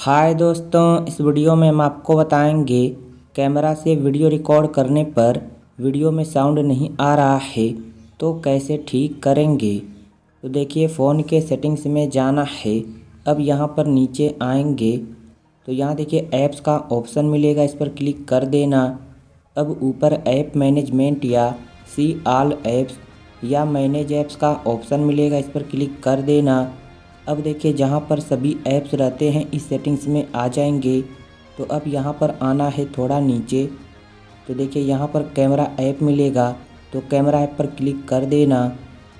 हाय दोस्तों, इस वीडियो में हम आपको बताएंगे कैमरा से वीडियो रिकॉर्ड करने पर वीडियो में साउंड नहीं आ रहा है तो कैसे ठीक करेंगे। तो देखिए, फ़ोन के सेटिंग्स में जाना है। अब यहाँ पर नीचे आएंगे तो यहाँ देखिए ऐप्स का ऑप्शन मिलेगा, इस पर क्लिक कर देना। अब ऊपर ऐप मैनेजमेंट या सी ऑल ऐप्स या मैनेज ऐप्स का ऑप्शन मिलेगा, इस पर क्लिक कर देना। अब देखिए जहाँ पर सभी ऐप्स रहते हैं इस सेटिंग्स में आ जाएंगे। तो अब यहाँ पर आना है थोड़ा नीचे, तो देखिए यहाँ पर कैमरा ऐप मिलेगा, तो कैमरा ऐप पर क्लिक कर देना।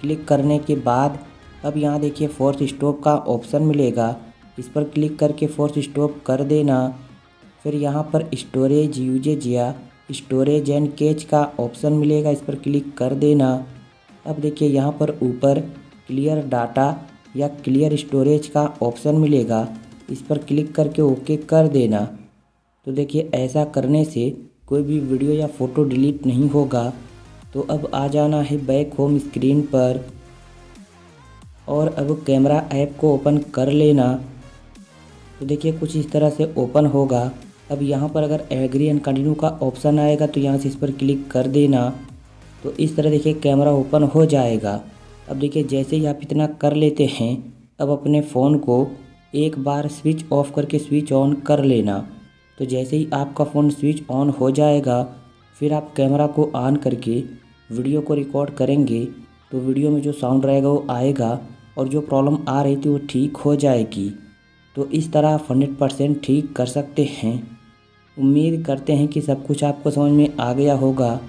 क्लिक करने के बाद अब यहाँ देखिए फोर्स स्टॉप का ऑप्शन मिलेगा, इस पर क्लिक करके फोर्स स्टॉप कर देना। फिर यहाँ पर स्टोरेज यूजेज या स्टोरेज एंड कैच का ऑप्शन मिलेगा, इस पर क्लिक कर देना। अब देखिए यहाँ पर ऊपर क्लियर डाटा या क्लियर स्टोरेज का ऑप्शन मिलेगा, इस पर क्लिक करके ओके कर देना। तो देखिए ऐसा करने से कोई भी वीडियो या फ़ोटो डिलीट नहीं होगा। तो अब आ जाना है बैक होम स्क्रीन पर और अब कैमरा ऐप को ओपन कर लेना। तो देखिए कुछ इस तरह से ओपन होगा। अब यहाँ पर अगर एग्री एंड कंटिन्यू का ऑप्शन आएगा तो यहाँ से इस पर क्लिक कर देना। तो इस तरह देखिए कैमरा ओपन हो जाएगा। अब देखिए जैसे ही आप इतना कर लेते हैं, अब अपने फ़ोन को एक बार स्विच ऑफ करके स्विच ऑन कर लेना। तो जैसे ही आपका फ़ोन स्विच ऑन हो जाएगा, फिर आप कैमरा को ऑन करके वीडियो को रिकॉर्ड करेंगे तो वीडियो में जो साउंड रहेगा वो आएगा और जो प्रॉब्लम आ रही थी वो ठीक हो जाएगी। तो इस तरह आप 100% ठीक कर सकते हैं। उम्मीद करते हैं कि सब कुछ आपको समझ में आ गया होगा।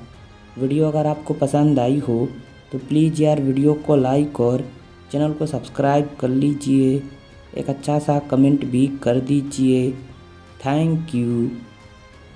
वीडियो अगर आपको पसंद आई हो तो प्लीज़ यार वीडियो को लाइक और चैनल को सब्सक्राइब कर लीजिए। एक अच्छा सा कमेंट भी कर दीजिए। Thank you.